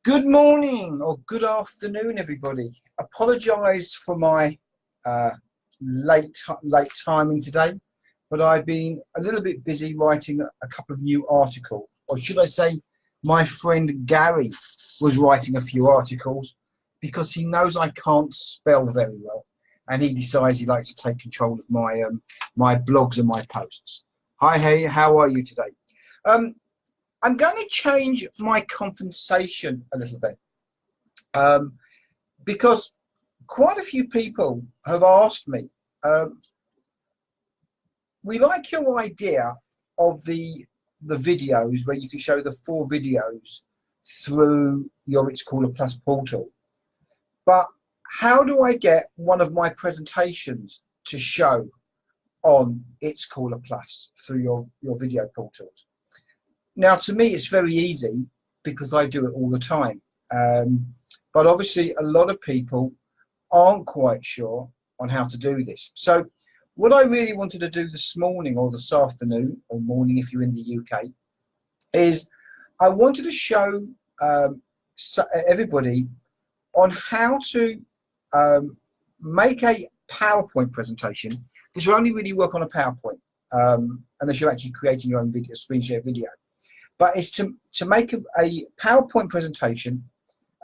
Good morning or good afternoon, everybody. Apologise for my uh, late timing today, but I've been a little bit busy writing a couple of new articles, or should I say, my friend Gary was writing a few articles because he knows I can't spell very well, and he decides he likes to take control of my my blogs and my posts. Hi, hey, how are you today? I'm going to change my compensation a little bit because quite a few people have asked me, we like your idea of the videos where you can show the 4 videos through your It's Caller Plus portal, but how do I get one of my presentations to show on It's Caller Plus through your video portals? Now, to me, it's very easy because I do it all the time. But obviously, a lot of people aren't quite sure on how to do this. So what I really wanted to do this morning or this afternoon or morning if you're in the UK is I wanted to show everybody on how to make a PowerPoint presentation. This will only really work on a PowerPoint unless you're actually creating your own video, screen share video. But it's to make a PowerPoint presentation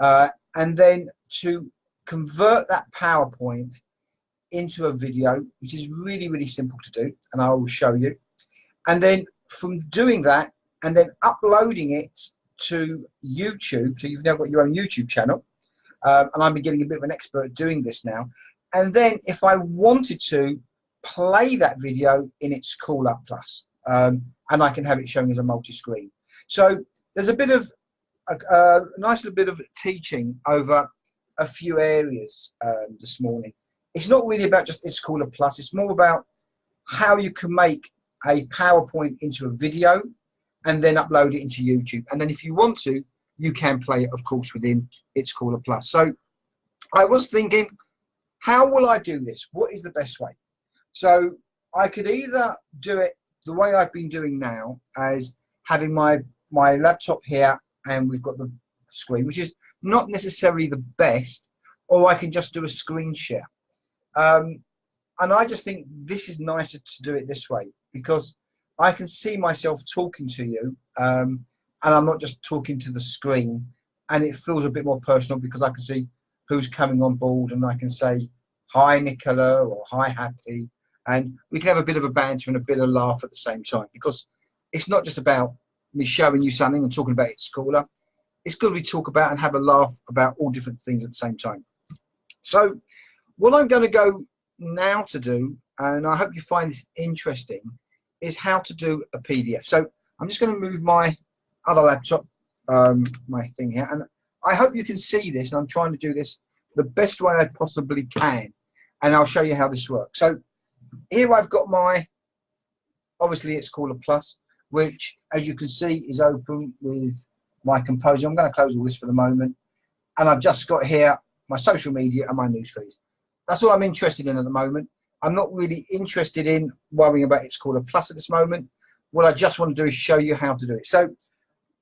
and then to convert that PowerPoint into a video, which is really, really simple to do, and I will show you. And then from doing that and then uploading it to YouTube, so you've now got your own YouTube channel, and I'm getting a bit of an expert at doing this now. And then if I wanted to play that video in It's Caller Plus, and I can have it shown as a multi-screen. So there's a bit of a nice little bit of teaching over a few areas this morning. It's not really about just It's Caller Plus. It's more about how you can make a PowerPoint into a video and then upload it into YouTube. And then if you want to, you can play it, of course, within It's Caller Plus. So I was thinking, how will I do this? What is the best way? So I could either do it the way I've been doing now, as having my laptop here and we've got the screen, which is not necessarily the best, or I can just do a screen share. And I just think this is nicer to do it this way because I can see myself talking to you and I'm not just talking to the screen, and it feels a bit more personal because I can see who's coming on board and I can say, hi Nicola or hi Happy, and we can have a bit of a banter and a bit of laugh at the same time because it's not just about me showing you something and talking about It's Caller. It's good we talk about and have a laugh about all different things at the same time. So what I'm going to go now to do, and I hope you find this interesting, is how to do a PDF. So I'm just going to move my other laptop, my thing here, and I hope you can see this, and I'm trying to do this the best way I possibly can, and I'll show you how this works. So here I've got my, obviously It's Caller Plus, which, as you can see, is open with my composer. I'm going to close all this for the moment. And I've just got here my social media and my news feeds. That's all I'm interested in at the moment. I'm not really interested in worrying about It's Caller Plus at this moment. What I just want to do is show you how to do it. So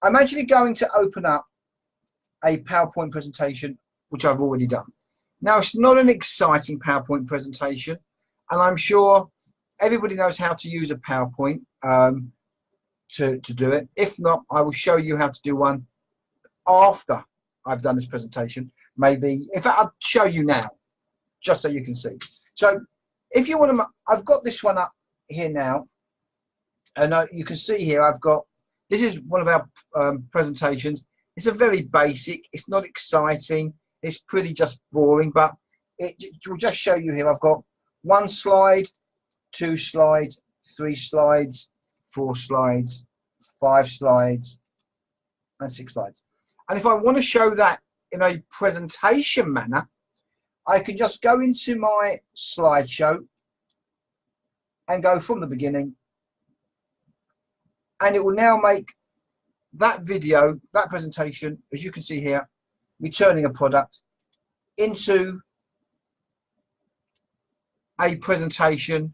I'm actually going to open up a PowerPoint presentation, which I've already done. Now, it's not an exciting PowerPoint presentation, and I'm sure everybody knows how to use a PowerPoint to do it. If not, I will show you how to do one after I've done this presentation. Maybe, in fact, I'll show you now, just so you can see. So if you want to, I've got this one up here now, and you can see here I've got, this is one of our presentations. It's a very basic, it's not exciting, it's pretty just boring, but it will just show you here I've got 1 slide, 2 slides, 3 slides, 4 slides, 5 slides, and 6 slides. And if I want to show that in a presentation manner, I can just go into my slideshow and go from the beginning, and it will now make that video, that presentation, as you can see here, returning a product, into a presentation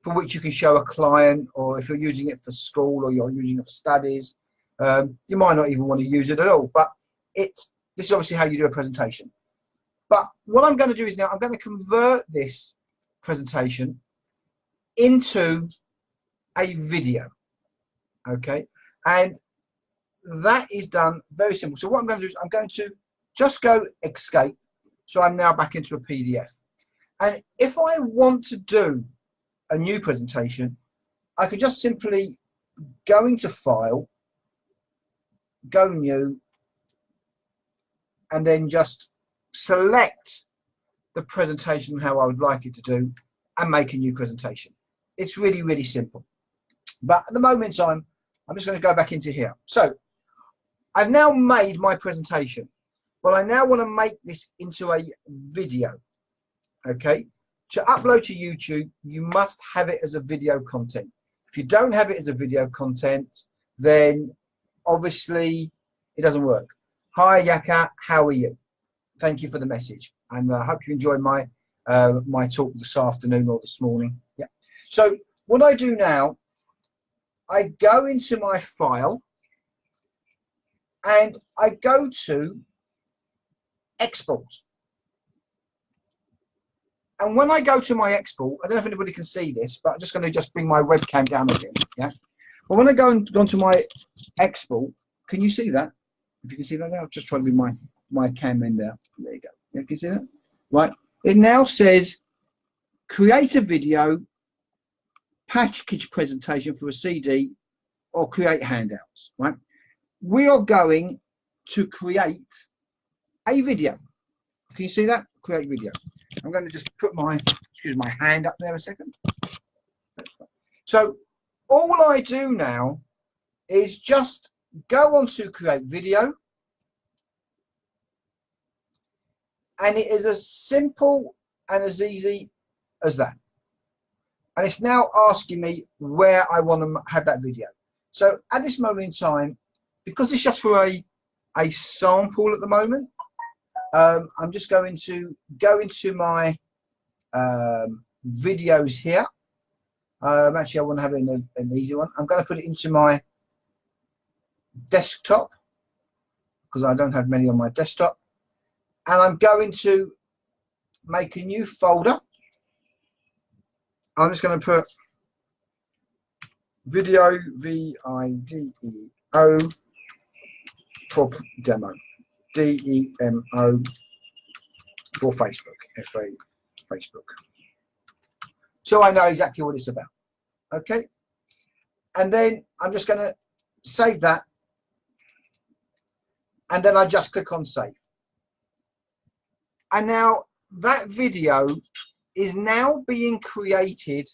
for which you can show a client, or if you're using it for school or you're using it for studies, you might not even want to use it at all, but this is obviously how you do a presentation. But what I'm going to do is now I'm going to convert this presentation into a video, okay? And that is done very simple. So what I'm going to do is I'm going to just go escape. So I'm now back into a PDF. And if I want to do a new presentation, I could just simply go into File, go New, and then just select the presentation how I would like it to do and make a new presentation. It's really, really simple. But at the moment in time, I'm just going to go back into here. So I've now made my presentation, but I now want to make this into a video. Okay, to upload to YouTube, you must have it as a video content. If you don't have it as a video content, then obviously it doesn't work. Hi Yaka, how are you? Thank you for the message, and I hope you enjoyed my my talk this afternoon or this morning. Yeah. So what I do now, I go into my file and I go to export. And when I go to my export, I don't know if anybody can see this, but I'm just going to bring my webcam down again. Yeah. But when I go onto my export, can you see that? If you can see that now, I'll just try to bring my cam in there. There you go. Yeah, can you see that? Right. It now says create a video, package presentation for a CD, or create handouts. Right. We are going to create a video. Can you see that? Create video. I'm going to just put my hand up there a second. So all I do now is just go on to create video, and it is as simple and as easy as that. And it's now asking me where I want to have that video. So at this moment in time, because it's just for a sample at the moment, I'm just going to go into my videos here. Actually, I want to have it in an easy one. I'm going to put it into my desktop because I don't have many on my desktop. And I'm going to make a new folder. I'm just going to put video, V-I-D-E-O, for demo. D-E-M-O for Facebook, F-A, Facebook. So I know exactly what it's about. Okay. And then I'm just going to save that. And then I just click on save. And now that video is now being created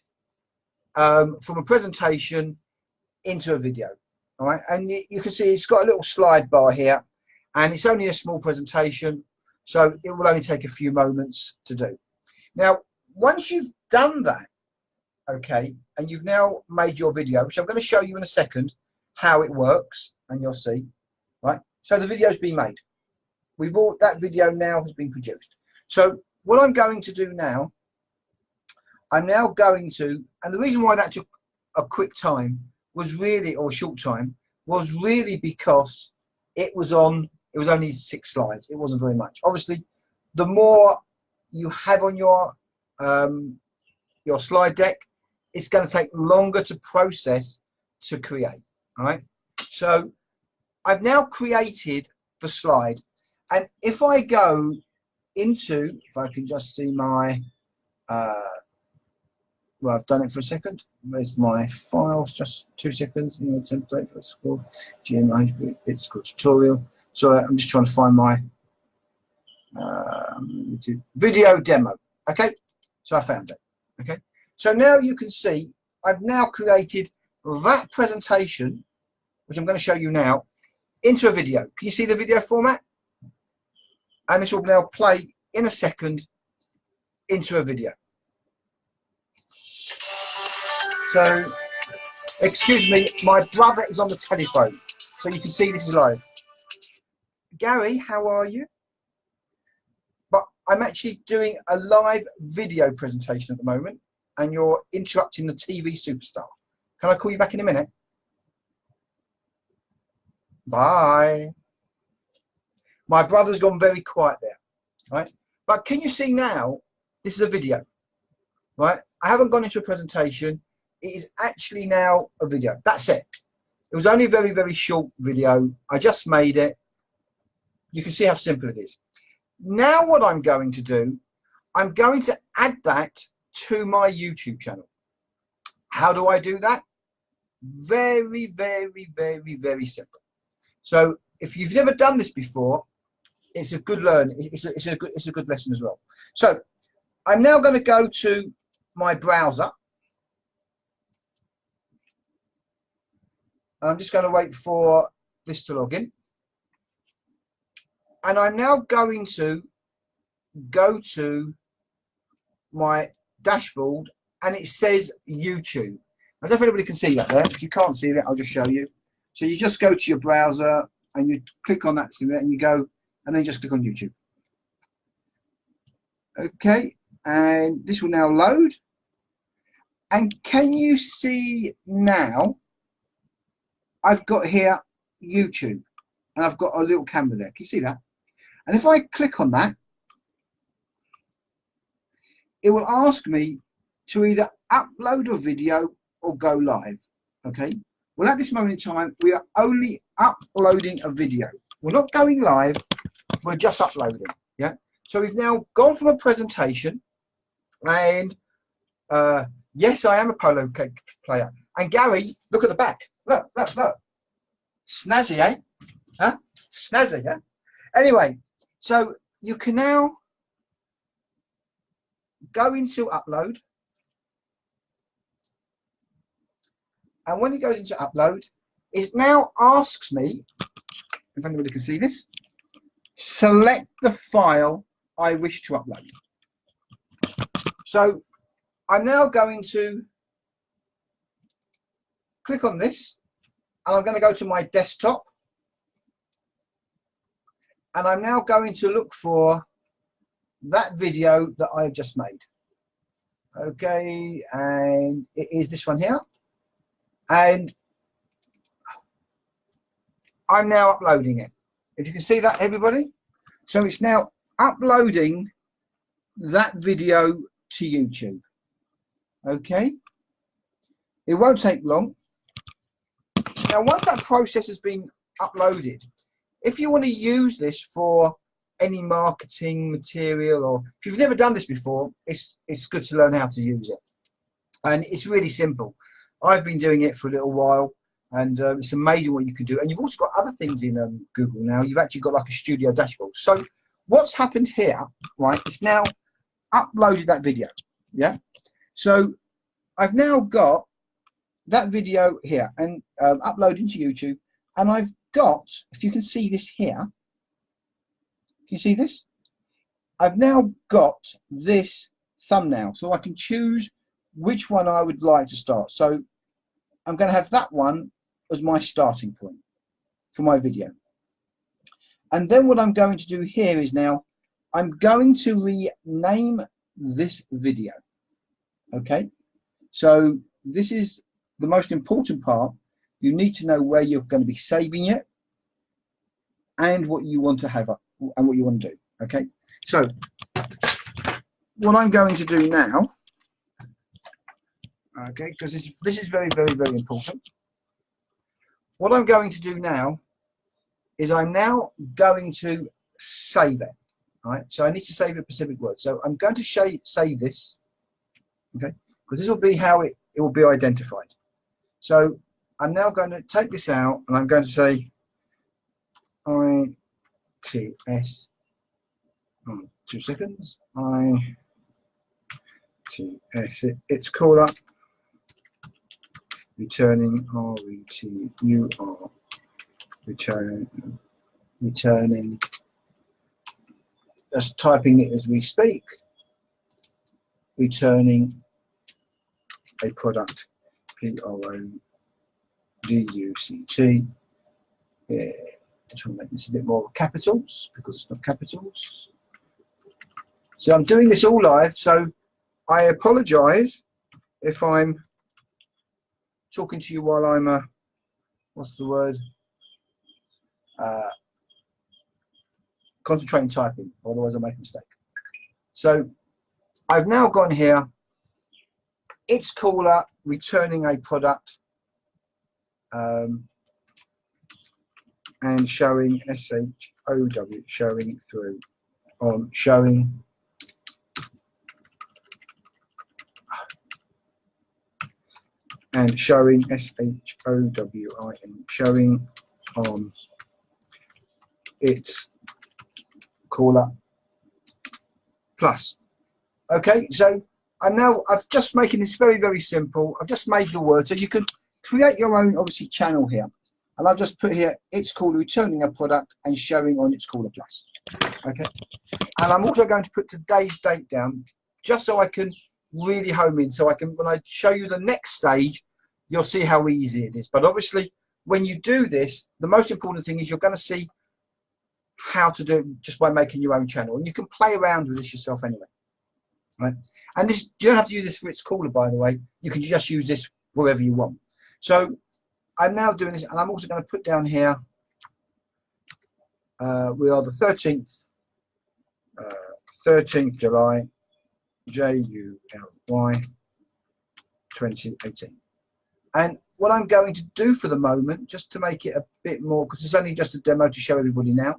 from a presentation into a video. All right. And you can see it's got a little slide bar here. And it's only a small presentation, so it will only take a few moments to do. Now, once you've done that, okay, and you've now made your video, which I'm going to show you in a second how it works, and you'll see, right? So the video's been made. That video now has been produced. So what I'm going to do now, I'm now going to, and the reason why that took a quick time was really, or a short time, was really because it was only 6 slides. It wasn't very much. Obviously, the more you have on your slide deck, it's going to take longer to process to create. All right. So I've now created the slide, and if I go into, if I can just see my, well, I've done it for a second. Where's my files? Just 2 seconds. You know, template for school. GMI. It's called tutorial. So I'm just trying to find my video demo. Okay, so I found it. Okay, so now you can see I've now created that presentation, which I'm going to show you now, into a video. Can you see the video format? And this will now play in a second into a video. So, excuse me, my brother is on the telephone, so you can see this is live. Gary, how are you? But I'm actually doing a live video presentation at the moment, and you're interrupting the TV superstar. Can I call you back in a minute? Bye. My brother's gone very quiet there, right? But can you see now, this is a video, right? I haven't gone into a presentation. It is actually now a video. That's it. It was only a very, very short video. I just made it. You can see how simple it is. Now what I'm going to do, I'm going to add that to my YouTube channel. How do I do that? Very, very, very, very simple. So if you've never done this before, it's a good learn. It's a good lesson as well. So I'm now going to go to my browser. I'm just going to wait for this to log in. And I'm now going to go to my dashboard, and it says YouTube. I don't know if anybody can see that there. If you can't see that, I'll just show you. So you just go to your browser and you click on that thing there, and you go, and then you just click on YouTube. Okay, and this will now load. And can you see now, I've got here YouTube, and I've got a little camera there. Can you see that? And if I click on that, it will ask me to either upload a video or go live. Okay. Well, at this moment in time, we are only uploading a video. We're not going live. We're just uploading. Yeah. So we've now gone from a presentation, and yes, I am a polo cake player. And Gary, look at the back. Look, look, look. Snazzy, eh? Huh? Snazzy, yeah? Anyway, so you can now go into upload. And when it goes into upload, it now asks me, if anybody can see this, select the file I wish to upload. So I'm now going to click on this, and I'm going to go to my desktop, and I'm now going to look for that video that I've just made. Okay, and it is this one here, and I'm now uploading it. If you can see that, everybody. So it's now uploading that video to YouTube. Okay, it won't take long. Now once that process has been uploaded, if you want to use this for any marketing material, or if you've never done this before, it's good to learn how to use it. And it's really simple. I've been doing it for a little while, and it's amazing what you can do. And you've also got other things in Google now. You've actually got like a studio dashboard. So what's happened here, right, it's now uploaded that video. Yeah, so I've now got that video here and uploaded to YouTube, and I've got, if you can see this here, can you see this? I've now got this thumbnail, so I can choose which one I would like to start. So I'm going to have that one as my starting point for my video. And then what I'm going to do here is now I'm going to rename this video. Okay, so this is the most important part. You need to know where you're going to be saving it and what you want to have and what you want to do. Okay, so what I'm going to do now, okay, because this is very, very, very important. What I'm going to do now is I'm now going to save it. All right, so I need to save a specific word. So I'm going to save this, okay, because this will be how it will be identified. So I'm now going to take this out, and I'm going to say iTS. 2 seconds. iTS. It's called up. Returning RETUR. Returning. Just typing it as we speak. Returning a product. PRODUCT. Yeah. I'm trying to make this a bit more capitals because it's not capitals. So I'm doing this all live, so I apologise if I'm talking to you while I'm what's the word? concentrate and typing, otherwise I'll make a mistake. So I've now gone here, it's cooler, returning a product, and showing SHOW, showing through, on showing, and showing SHOWIN, showing on its cooler plus. Okay, so I've just making this very, very simple. I've just made the word, so you can create your own, obviously, channel here. And I've just put here, it's called returning a product and showing on its cooler plus. Okay, and I'm also going to put today's date down, just so I can really home in, so I can, when I show you the next stage, you'll see how easy it is. But obviously, when you do this, the most important thing is you're going to see how to do it just by making your own channel, and you can play around with this yourself anyway. Right, and this, you don't have to use this for its cooler, by the way. You can just use this wherever you want. So I'm now doing this, and I'm also going to put down here, we are the 13th July, JULY 2018. And what I'm going to do for the moment, just to make it a bit more, because it's only just a demo to show everybody now,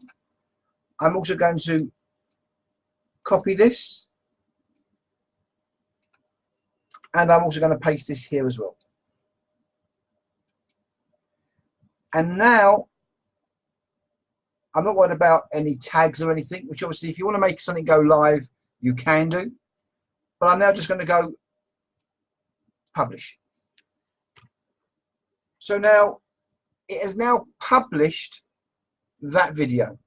I'm also going to copy this, and I'm also going to paste this here as well. And now I'm not worried about any tags or anything, which obviously if you want to make something go live, you can do. But I'm now just going to go publish. So now it has now published that video.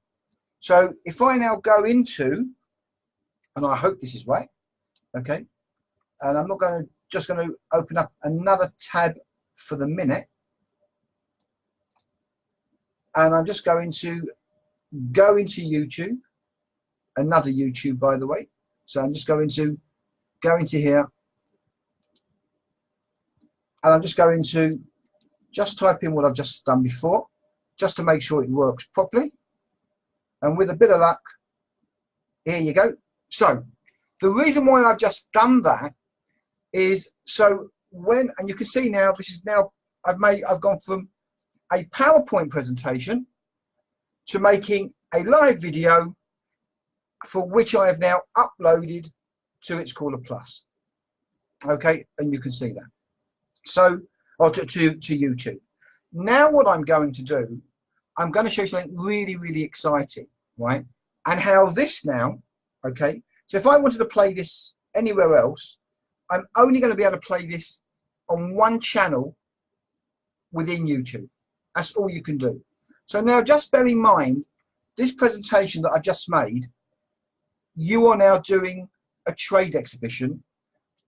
So if I now go into, and I hope this is right, okay, and I'm not going to, just going to open up another tab for the minute, and I'm just going to go into YouTube, another YouTube, by the way. So I'm just going to go into here, and I'm just going to just type in what I've just done before, just to make sure it works properly. And with a bit of luck, here you go. So the reason why I've just done that is, so when, and you can see now, this is now, I've gone from a PowerPoint presentation to making a live video, for which I have now uploaded to its Caller Plus. Okay, and you can see that. So, or to YouTube. Now what I'm going to do, I'm going to show you something really, really exciting, right? And how this now, okay, so if I wanted to play this anywhere else, I'm only going to be able to play this on one channel within YouTube. That's all you can do. So now just bear in mind, this presentation that I just made, you are now doing a trade exhibition,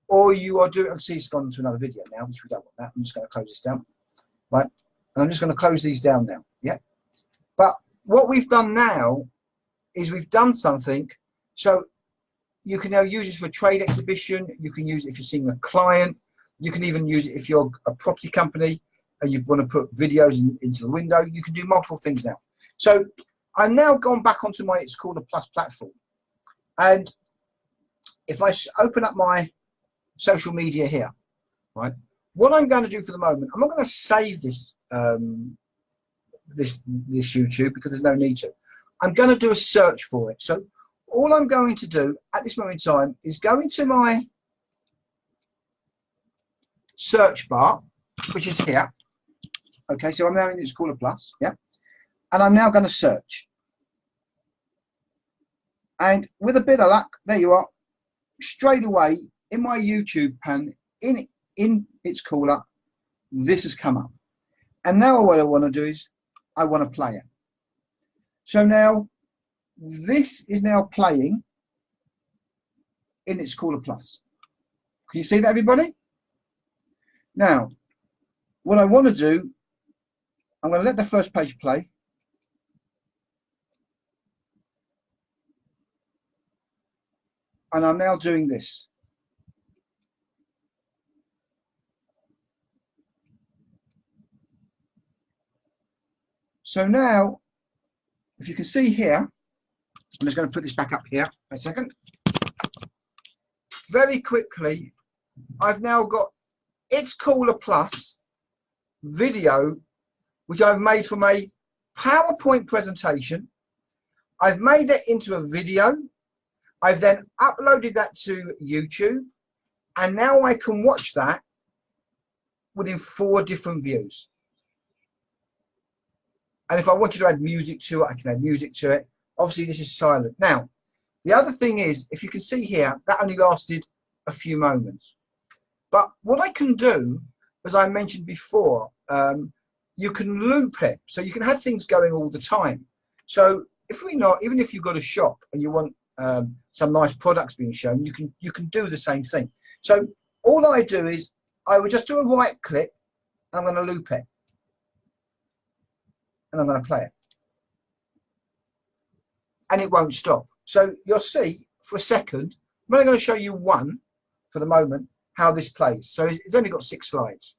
or you are doing, see it's gone to another video now, which we don't want that. I'm just going to close this down, right? And I'm just going to close these down now, yeah? But what we've done now is we've done something, so you can now use it for a trade exhibition, you can use it if you're seeing a client, you can even use it if you're a property company and you want to put videos into the window. You can do multiple things now. So I've now gone back onto my It's Called a Plus platform, and if I open up my social media here, right, what I'm going to do for the moment, I'm not going to save this this YouTube, because there's no need to. I'm going to do a search for it. So all I'm going to do at this moment in time is go into my search bar, which is here. Okay, so I'm now in It's Called a Plus, yeah, and I'm now going to search. And with a bit of luck, there you are, straight away in my YouTube pan, in It's Caller, this has come up. And now what I want to do is I want to play it. So now this is now playing in It's Caller Plus. Can you see that, everybody? Now, what I want to do, I'm going to let the first page play. And I'm now doing this. So now, if you can see here, I'm just going to put this back up here a second. Very quickly, I've now got It's Cooler Plus video, which I've made from a PowerPoint presentation. I've made it into a video. I've then uploaded that to YouTube, and now I can watch that within 4 different views. And if I wanted to add music to it, I can add music to it. Obviously, this is silent. Now, the other thing is, if you can see here, that only lasted a few moments. But what I can do, as I mentioned before, you can loop it. So you can have things going all the time. So even if you've got a shop and you want some nice products being shown, you can do the same thing. So all I do is I would just do a right click. I'm going to loop it, and I'm going to play it, and it won't stop. So you'll see for a second. I'm only going to show you one for the moment how this plays. So it's only got 6 slides.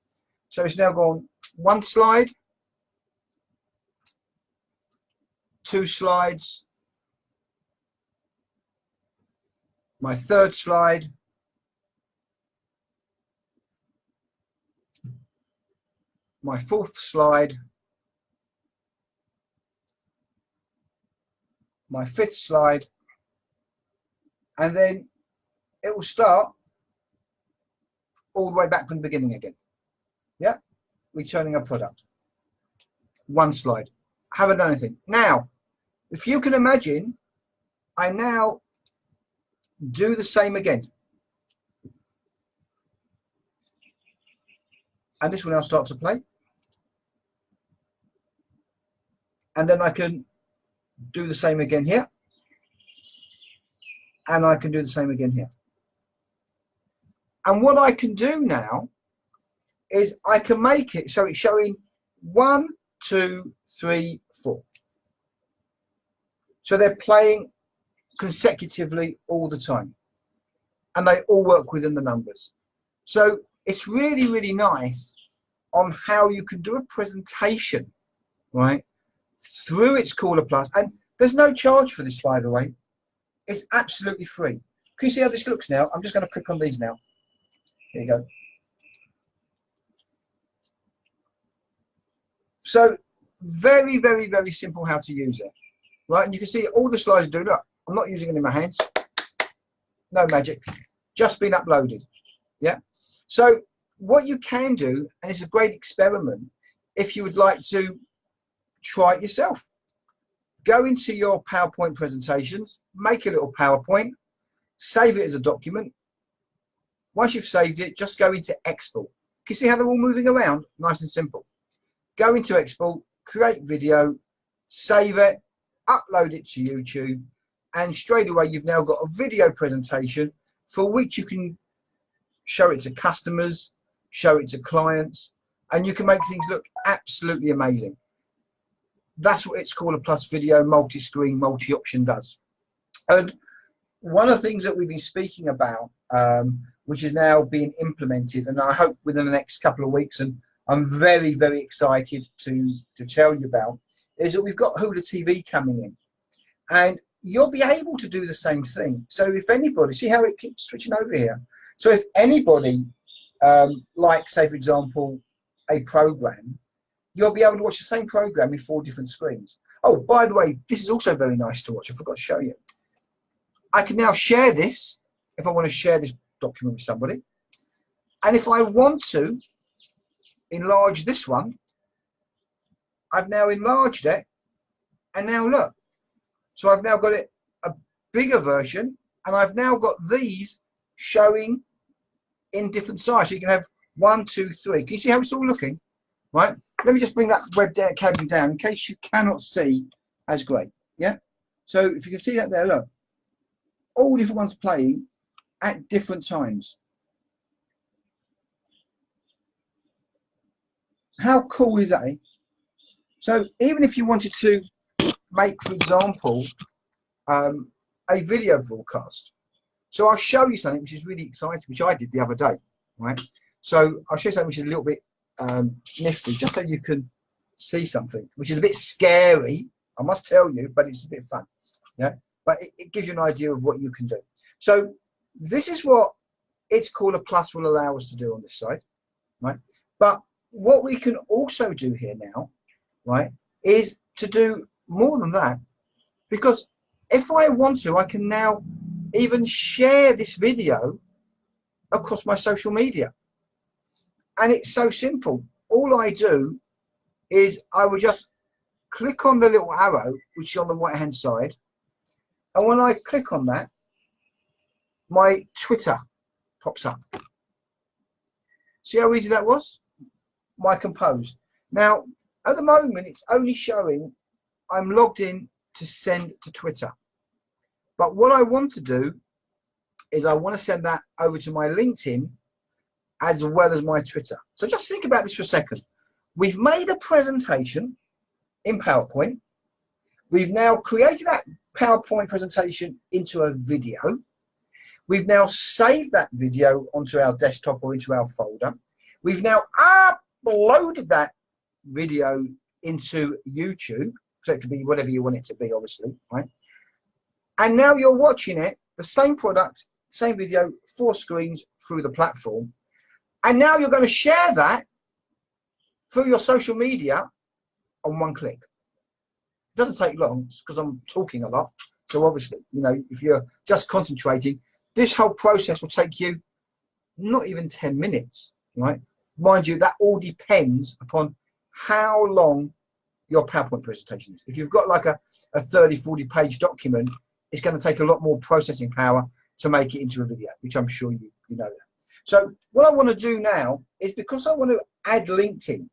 So it's now gone 1 slide, 2 slides, my 3rd slide, my 4th slide, my 5th slide, and then it will start all the way back from the beginning again. Yeah, returning a product. 1 slide. Haven't done anything. Now, if you can imagine, I now do the same again. And this will now start to play. And then I can do the same again here. And I can do the same again here. And what I can do now is I can make it so it's showing 1, 2, 3, 4. So they're playing consecutively all the time. And they all work within the numbers. So it's really, really nice on how you can do a presentation, right, through It's Cooler Plus. And there's no charge for this, by the way. It's absolutely free. Can you see how this looks now? I'm just going to click on these now. Here you go. So very, very, very simple how to use it, right? And you can see all the slides do. Look, I'm not using it in my hands. No magic. Just been uploaded. Yeah. So what you can do, and it's a great experiment, if you would like to try it yourself, go into your PowerPoint presentations, make a little PowerPoint, save it as a document. Once you've saved it, just go into export. Can you see how they're all moving around? Nice and simple. Go into export, create video, save it, upload it to YouTube, and straight away you've now got a video presentation for which you can show it to customers, show it to clients, and you can make things look absolutely amazing. That's what It's Cooler Plus video multi-screen, multi-option does. And one of the things that we've been speaking about, which is now being implemented, and I hope within the next couple of weeks, and I'm very, very excited to tell you about, is that we've got Hula TV coming in. And you'll be able to do the same thing. So if anybody, see how it keeps switching over here? So if anybody, like, say, for example, a program, you'll be able to watch the same program in 4 different screens. Oh, by the way, this is also very nice to watch. I forgot to show you. I can now share this if I want to share this document with somebody. And if I want to enlarge this one, I've now enlarged it. And now look. So I've now got it a bigger version, and I've now got these showing in different sizes. So you can have 1, 2, 3. Can you see how it's all looking? Right? Let me just bring that web cabin down in case you cannot see as great. Yeah? So if you can see that there, look. All different ones playing at different times. How cool is that? Eh? So even if you wanted to make, for example, a video broadcast. So I'll show you something which is really exciting, which I did the other day, right? So I'll show you something which is a little bit nifty, just so you can see something, which is a bit scary, I must tell you, but it's a bit fun. Yeah. but it gives you an idea of what you can do. So this is what It's Called a Plus will allow us to do on this side, right? But what we can also do here now, right, is to do more than that, because if I want to, I can now even share this video across my social media. And it's so simple. All I do is I will just click on the little arrow, which is on the right hand side. And when I click on that, my Twitter pops up. See how easy that was? My Compose. Now, at the moment, it's only showing I'm logged in to send to Twitter. But what I want to do is I want to send that over to my LinkedIn as well as my Twitter. So just think about this for a second. We've made a presentation in PowerPoint. We've now created that PowerPoint presentation into a video. We've now saved that video onto our desktop or into our folder. We've now uploaded that video into YouTube. So it could be whatever you want it to be, obviously, right? And now you're watching it, the same product, same video, 4 screens through the platform. And now you're going to share that through your social media on one click. It doesn't take long because I'm talking a lot. So obviously, you know, if you're just concentrating, this whole process will take you not even 10 minutes, right? Mind you, that all depends upon how long your PowerPoint presentation is. If you've got like a 30, 40 page document, it's going to take a lot more processing power to make it into a video, which I'm sure you know that. So what I want to do now is, because I want to add LinkedIn,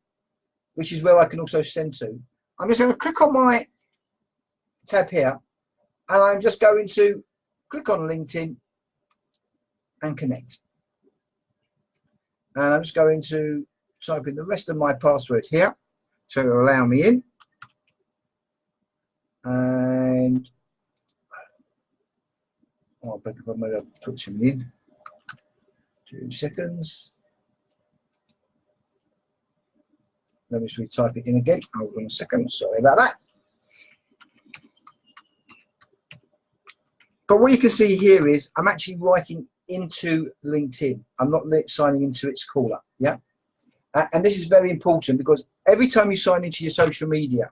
which is where I can also send to, I'm just going to click on my tab here, and I'm just going to click on LinkedIn and connect. And I'm just going to type in the rest of my password here to allow me in. And I'll put some in. 2 seconds. Let me just retype it in again. Hold on a second. Sorry about that. But what you can see here is I'm actually writing into LinkedIn. I'm not signing into its caller. Yeah. And this is very important, because every time you sign into your social media,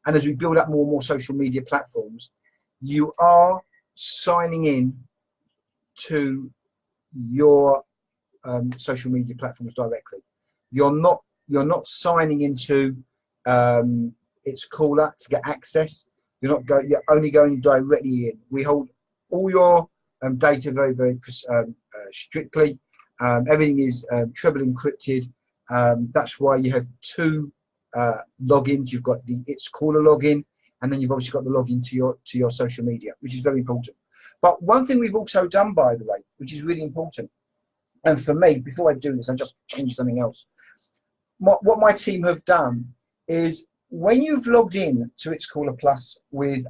and as we build up more and more social media platforms, you are signing in to your social media platforms directly. You're not signing into its caller to get access. You're only going directly in. We hold all your data very, very strictly. Everything is treble encrypted. That's why you have 2 logins. You've got the It's Caller login, and then you've obviously got the login to your social media, which is very important. But one thing we've also done, by the way, which is really important, and for me, before I do this, I just change something else. What my team have done is, when you've logged in to It's Caller Plus with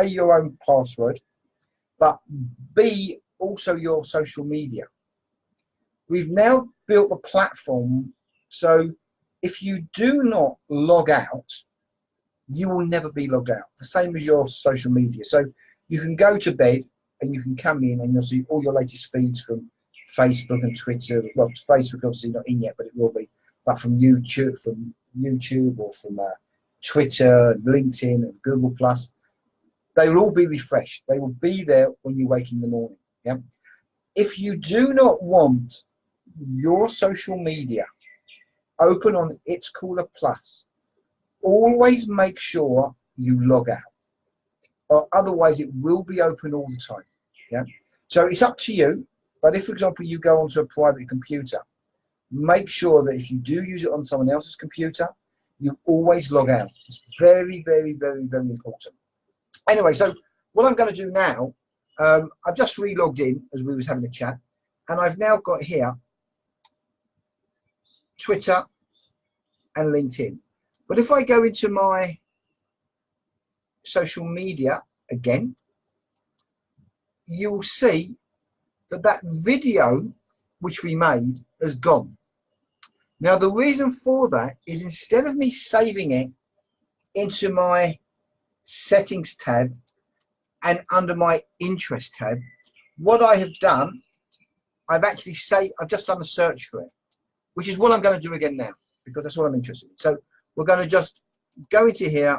your own password, but B, also your social media, we've now built the platform so if you do not log out, you will never be logged out. The same as your social media. So you can go to bed and you can come in and you'll see all your latest feeds from Facebook and Twitter. Well, Facebook obviously not in yet, but it will be. But from YouTube or from Twitter, LinkedIn, and Google+, they will all be refreshed. They will be there when you wake in the morning. Yeah. If you do not want your social media open on It's Caller Plus, always make sure you log out, or otherwise it will be open all the time. Yeah. So it's up to you. But if, for example, you go onto a private computer, make sure that if you do use it on someone else's computer, you always log out. It's very, very, very, very important. Anyway, so what I'm going to do now, I've just re-logged in as we was having a chat, and I've now got here Twitter and LinkedIn. But if I go into my social media again, you'll see that video which we made has gone. Now the reason for that is, instead of me saving it into my settings tab and under my interest tab, what I have done, I've just done a search for it, which is what I'm going to do again now, because that's what I'm interested in. So we're going to just go into here.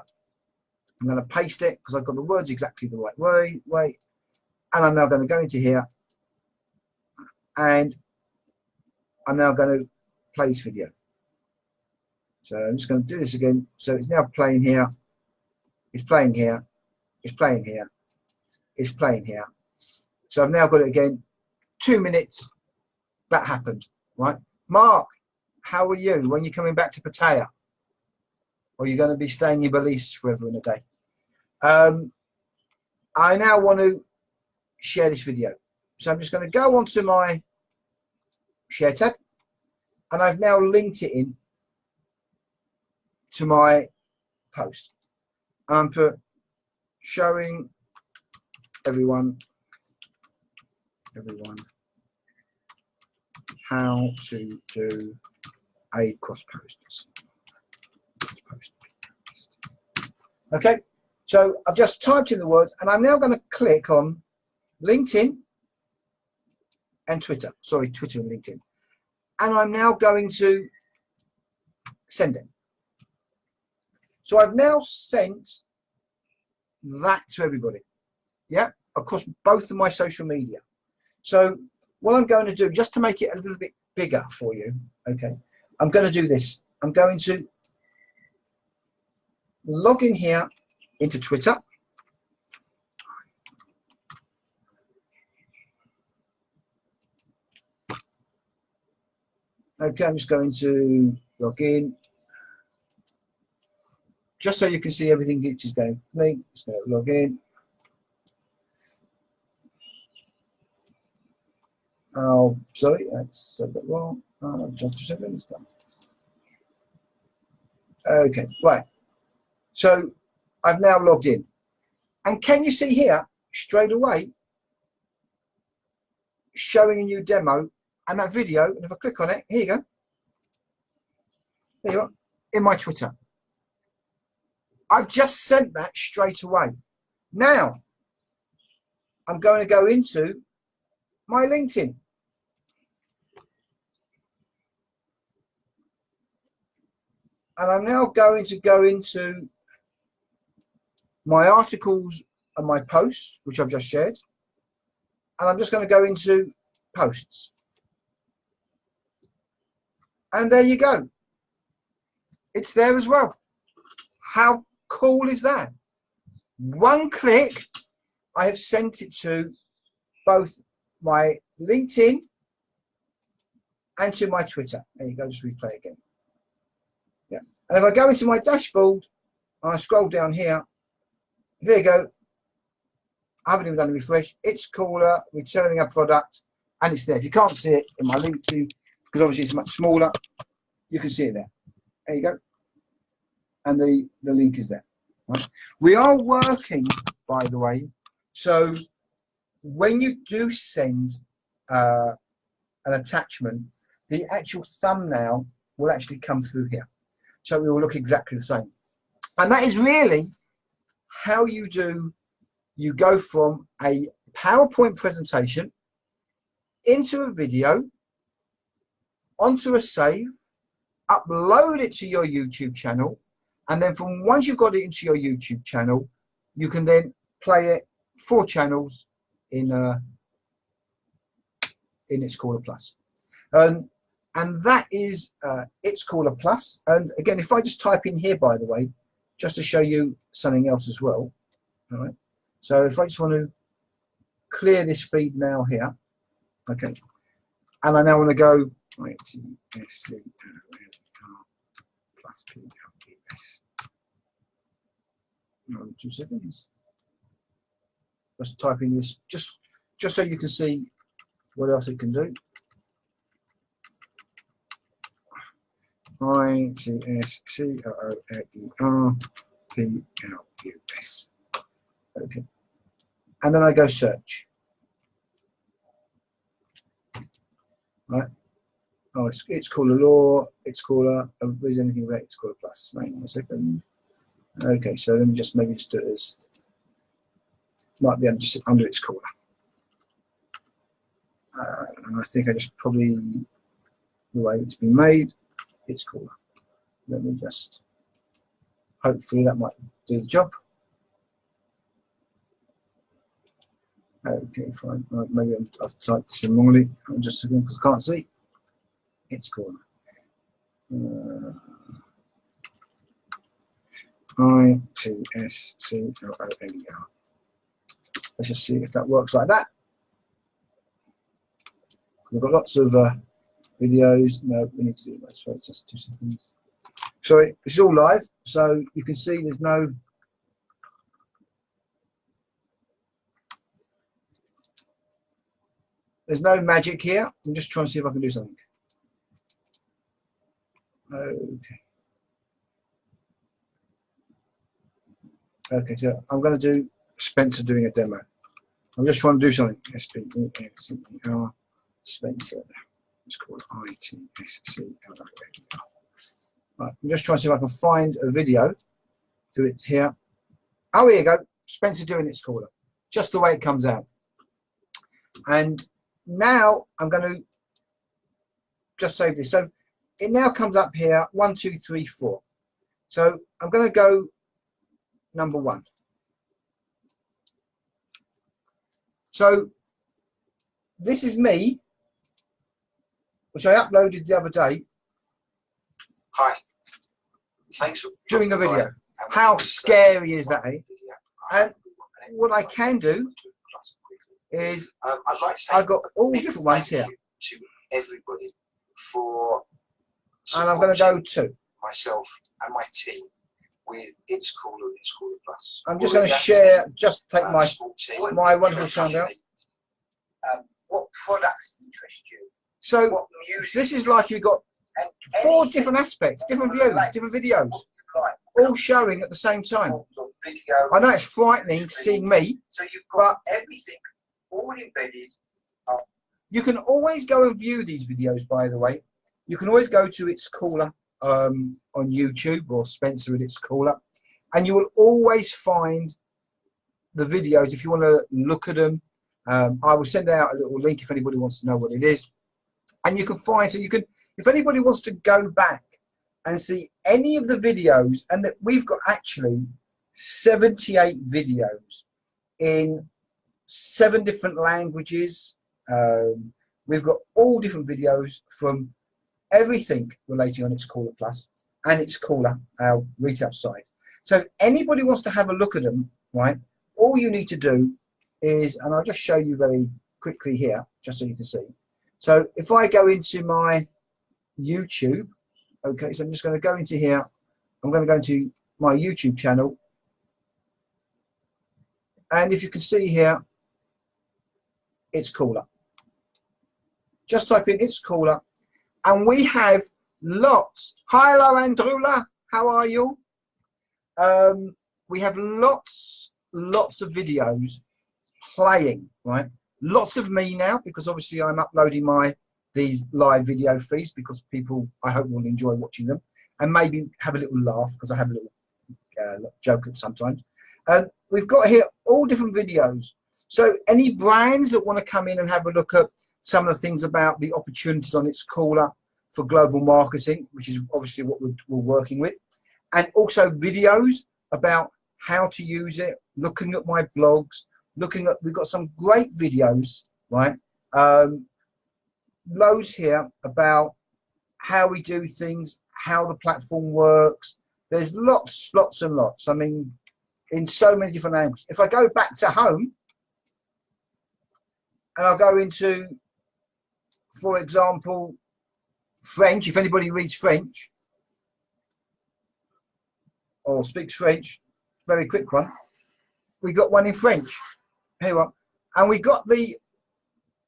I'm going to paste it because I've got the words exactly the right way. And I'm now going to go into here, and I'm now going to play this video. So I'm just going to do this again. So it's now playing here. It's playing here. It's playing here. It's playing here. So I've now got it again. 2 minutes. That happened, right? Mark, how are you? When you're coming back to Pattaya? Or you're going to be staying in Belize forever and a day? I now want to share this video. So I'm just going to go onto my share tab, and I've now linked it in to my post. And I'm put showing everyone how to do a cross post. Okay, so I've just typed in the words, and I'm now going to click on LinkedIn and Twitter. Sorry, Twitter and LinkedIn. And I'm now going to send it. So I've now sent that to everybody. Yeah, across both of my social media. So what I'm going to do, just to make it a little bit bigger for you, okay, I'm going to do this. I'm going to log in here into Twitter. Okay, I'm just going to log in. Just so you can see everything which is going for me. Just going to log in. Oh, sorry, that's a bit wrong. Just a second, it's done. Okay, right. So I've now logged in. And can you see here, straight away, showing a new demo and that video, and if I click on it, here you go. There you are, in my Twitter. I've just sent that straight away. Now, I'm going to go into my LinkedIn. And I'm now going to go into my articles and my posts, which I've just shared. And I'm just going to go into posts. And there you go. It's there as well. How cool is that? One click, I have sent it to both my LinkedIn and to my Twitter. There you go, just replay again. Yeah. And if I go into my dashboard and I scroll down here, there you go. I haven't even done a refresh. It's cooler, returning a product, and it's there. If you can't see it in my link to, because obviously it's much smaller, you can see it there. There you go. And the link is there. Right? We are working, by the way, so when you do send an attachment, the actual thumbnail will actually come through here. So it will look exactly the same. And that is really how you go from a PowerPoint presentation into a video, onto a save, upload it to your YouTube channel, and then from once you've got it into your YouTube channel, you can then play it 4 channels in It's Caller Plus. And that is It's Caller Plus. And again, if I just type in here, by the way, just to show you something else as well. All right. So if I just want to clear this feed now here, okay, and I now want to go iTS plus PLPS. 2 seconds. Just typing this just so you can see what else it can do. iTS PLPS. Okay. And then I go search. Right. Oh, it's Caller Law. It's Caller. Is anything about It's Caller Plus? Hang on a second. Okay, so let me just maybe just do it as might be able to sit under its cooler. And I think I just probably, the way it's been made, it's cooler. Let me just, hopefully that might do the job. Okay, fine. Right, maybe I've typed this in wrongly. I'm just again because I can't see. It's cooler. ITSCLONER. Let's just see if that works like that. We've got lots of videos. No, we need to do that. So just 2 seconds. Sorry, this is all live, so you can see there's no. There's no magic here. I'm just trying to see if I can do something. Okay. Okay, so I'm going to do Spencer doing a demo. I'm just trying to do something. SPENCER. Spencer. It's called ITSCLONER. Right, I'm just trying to see if I can find a video. So it's here. Oh, here you go. Spencer doing its caller. Just the way it comes out. And now I'm going to just save this. So it now comes up here 1, 2, 3, 4. So I'm going to go number 1. So this is me, which I uploaded the other day. Hi. Thanks for doing a video. How scary is that, eh? And what I can do is I'd like to say I've got all different ones here. To everybody for and I'm going to go to myself and my team with It's Cooler and It's Cooler Plus. I'm just going to share, just take my wonderful sound out. What products interest you? So what music this is like you've got 4 different aspects, different views, different videos, all showing at the same time. I know it's frightening seeing me, so you've got everything all embedded. You can always go and view these videos, by the way. You can always go to It's Cooler on YouTube or Spencer at It's Cooler, and you will always find the videos if you want to look at them. I will send out a little link if anybody wants to know what it is, and you can find, so you can, if anybody wants to go back and see any of the videos, and that we've got actually 78 videos in 7 different languages. We've got all different videos from everything relating on It's Cooler Plus and It's Cooler, our retail site. So if anybody wants to have a look at them, right, all you need to do is, and I'll just show you very quickly here, just so you can see. So if I go into my YouTube, okay, so I'm just going to go into here. I'm going to go into my YouTube channel. And if you can see here, It's Cooler. Just type in It's Cooler. And we have lots. Hi, Andrula. How are you? We have lots of videos playing, right? Lots of me now, because obviously I'm uploading these live video feeds because people, I hope, will enjoy watching them and maybe have a little laugh because I have a little joke at sometimes. And we've got here all different videos. So any brands that want to come in and have a look at some of the things about the opportunities on It's Cooler for global marketing, which is obviously what we're working with, and also videos about how to use it, looking at my blogs, we've got some great videos, right? Loads here about how we do things, how the platform works. There's lots and lots. I mean, in so many different languages. If I go back to home and I'll go into, for example, French, if anybody reads French or speaks French, very quick one. We got one in French. Here you are. And we got these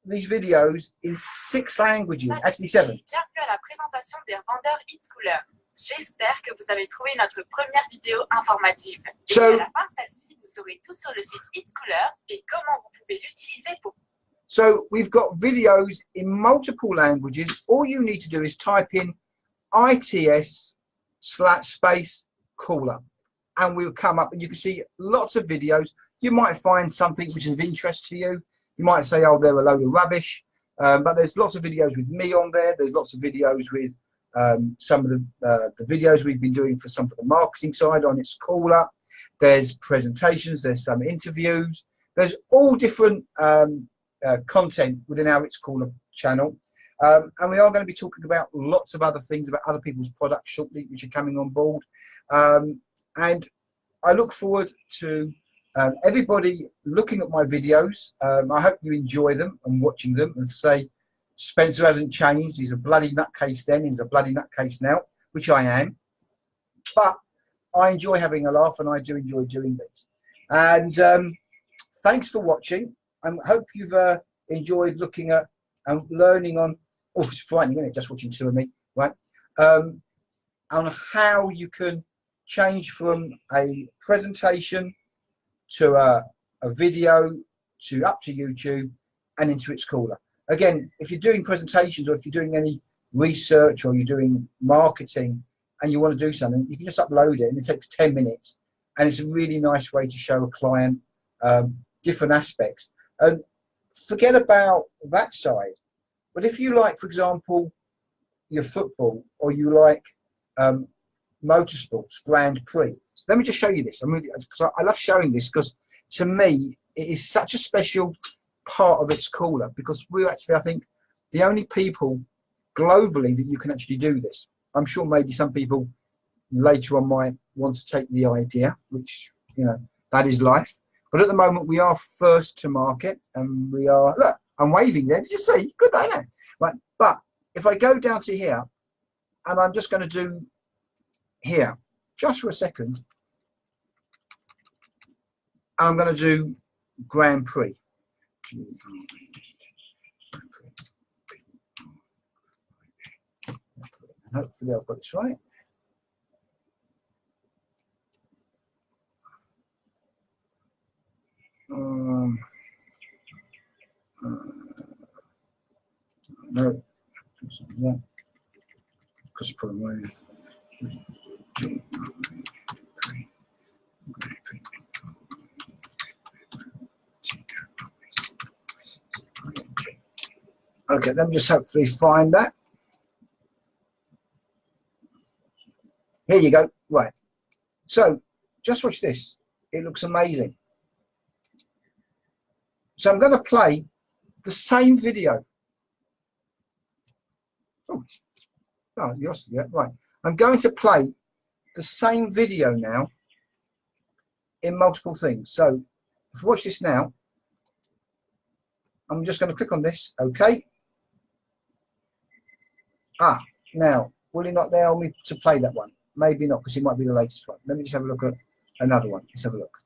videos in 6 languages, actually 7. Bienvenue à la présentation des revendeurs It's Cooler. J'espère que vous avez trouvé notre première vidéo informative. Et à la fin de celle-ci, vous saurez tout sur le site It's Cooler et comment vous pouvez l'utiliser pour. So we've got videos in multiple languages. All you need to do is type in ITS /space cooler, and we'll come up and you can see lots of videos. you might find something which is of interest to you. You might say, oh, they're a load of rubbish. But there's lots of videos with me on there. There's lots of videos with some of the videos we've been doing for some of the marketing side on It's Cooler. There's presentations, there's some interviews. There's all different content within our It's Cooler channel. And we are going to be talking about lots of other things, about other people's products shortly, which are coming on board. And I look forward to everybody looking at my videos. I hope you enjoy them and watching them. And say, Spencer hasn't changed. He's a bloody nutcase then. He's a bloody nutcase now, which I am. But I enjoy having a laugh, and I do enjoy doing this. And thanks for watching. I hope you've enjoyed looking at and learning on. Oh, it's frightening, isn't it? Just watching two of me, right? On how you can change from a presentation to a video to up to YouTube and into It's Cooler. Again, if you're doing presentations or if you're doing any research or you're doing marketing and you want to do something, you can just upload it and it takes 10 minutes. And it's a really nice way to show a client different aspects. And forget about that side. But if you like, for example, your football, or you like motorsports, Grand Prix, let me just show you this. Because I love showing this, because to me, it is such a special part of It's Cooler, because we're actually, I think, the only people globally that you can actually do this. I'm sure maybe some people later on might want to take the idea, which, you know, that is life. But at the moment, we are first to market, and we are, look, I'm waving there. Did you see? Good, I know. Right. But if I go down to here, and I'm just going to do here, just for a second, I'm going to do Grand Prix. Hopefully I've got this right. No, because put away. Okay, let me just hopefully find that. Here you go. Right. So just watch this. It looks amazing. So I'm going to play the same video. Oh, yeah, right. I'm going to play the same video now in multiple things. So if you watch this now, I'm just going to click on this. Okay. Ah, now, will it not allow me to play that one? Maybe not, because it might be the latest one. Let me just have a look at another one. Let's have a look.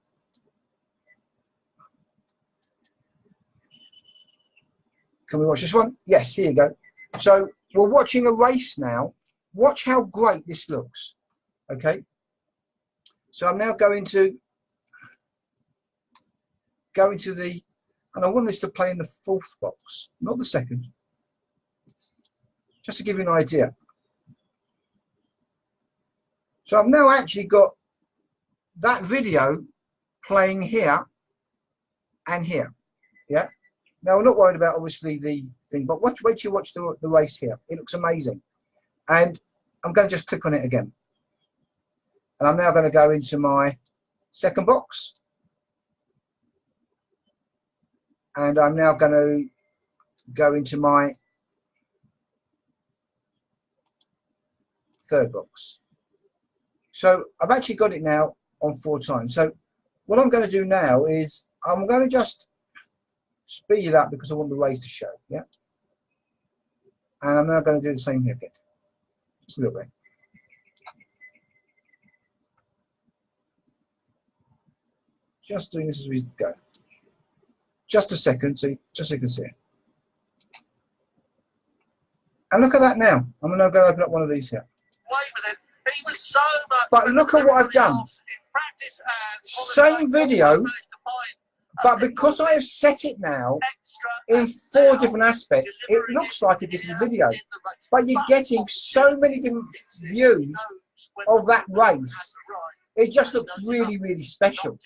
Can we watch this one? Yes, here you go. So we're watching a race now. Watch how great this looks. Okay. So I'm now going to go into the, and I want this to play in the fourth box, not the second. Just to give you an idea. So I've now actually got that video playing here and here. Yeah. Now we're not worried about obviously the thing, but wait till you watch the race here. It looks amazing. And I'm going to just click on it again. And I'm now going to go into my second box. And I'm now going to go into my third box. So I've actually got it now on 4 times. So what I'm going to do now is I'm going to just speed it up because I want the race to show. Yeah. And I'm now going to do the same here again. Just a little bit. Just doing this as we go. Just a second, so just so you can see it. And look at that now. I'm now going to open up one of these here. He was so much, but look at what I've done. Same video, but because I have set it now in 4 different aspects, it looks like a different video. But you're getting so many different views of that race. It just looks really, really special.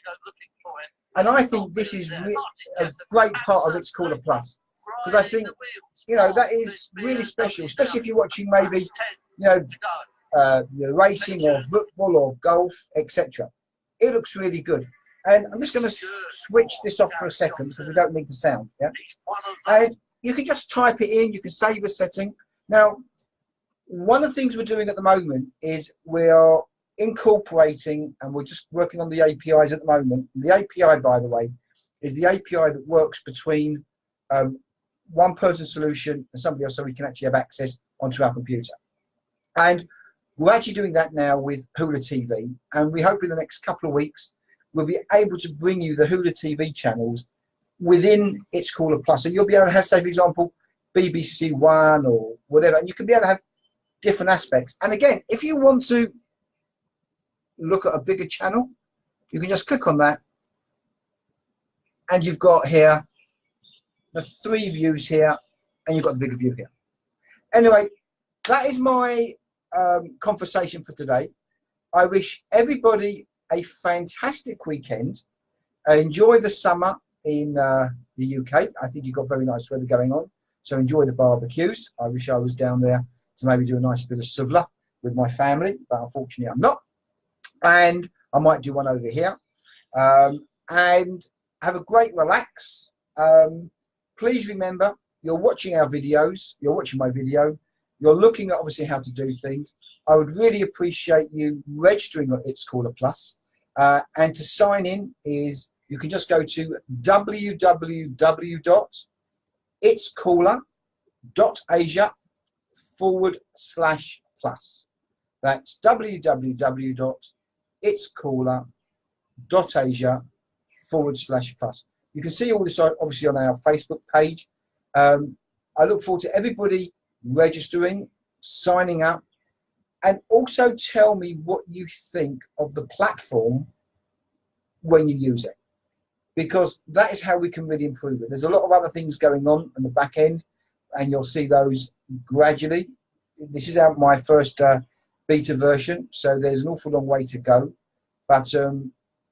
And I think this is a great part of It's Cooler Plus, because I think, you know, that is really special, especially if you're watching maybe, you know, racing or football or golf, etc. It looks really good. And I'm just going to switch this off for a second because we don't need the sound. Yeah, and you can just type it in. You can save a setting. Now, one of the things we're doing at the moment is we're incorporating, and we're just working on the APIs at the moment. The API, by the way, is the API that works between one person's solution and somebody else, so we can actually have access onto our computer. And we're actually doing that now with Hula TV, and we hope in the next couple of weeks we'll be able to bring you the Hula TV channels within It's Cooler Plus. So you'll be able to have, say, for example, BBC One or whatever, and you can be able to have different aspects. And again, if you want to look at a bigger channel, you can just click on that, and you've got here the 3 views here, and you've got the bigger view here. Anyway, that is my conversation for today. I wish everybody a fantastic weekend. Enjoy the summer in the UK. I think you've got very nice weather going on, so enjoy the barbecues. I wish I was down there to maybe do a nice bit of suvla with my family, but unfortunately I'm not. And I might do one over here. And have a great relax. Please remember, you're watching our videos, you're watching my video, you're looking at obviously how to do things. I would really appreciate you registering on It's Cooler Plus. And to sign in is, you can just go to www.itscooler.asia/plus. That's www.itscooler.asia/plus. You can see all this obviously on our Facebook page. I look forward to everybody registering, signing up, and also tell me what you think of the platform when you use it, because that is how we can really improve it. There's a lot of other things going on the back end, and you'll see those gradually. This is my first beta version, so there's an awful long way to go. But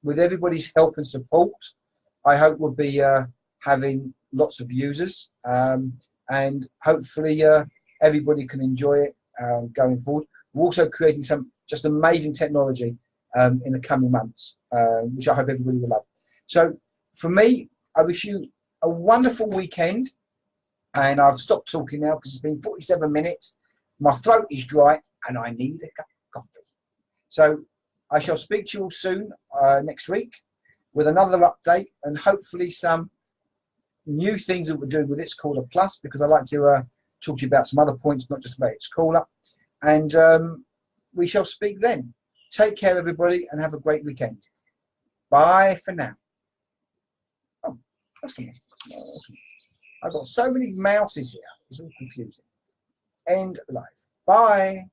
with everybody's help and support, I hope we'll be having lots of users, and hopefully everybody can enjoy it going forward. We're also creating some just amazing technology in the coming months, which I hope everybody will love. So for me, I wish you a wonderful weekend, and I've stopped talking now because it's been 47 minutes. My throat is dry and I need a cup of coffee. So I shall speak to you all soon next week with another update, and hopefully some new things that we're doing with It's Cooler Plus, because I'd like to talk to you about some other points, not just about It's Cooler. And we shall speak then. Take care, everybody, and have a great weekend. Bye for now. Oh, I've got so many mouses here. It's all confusing. End live. Bye.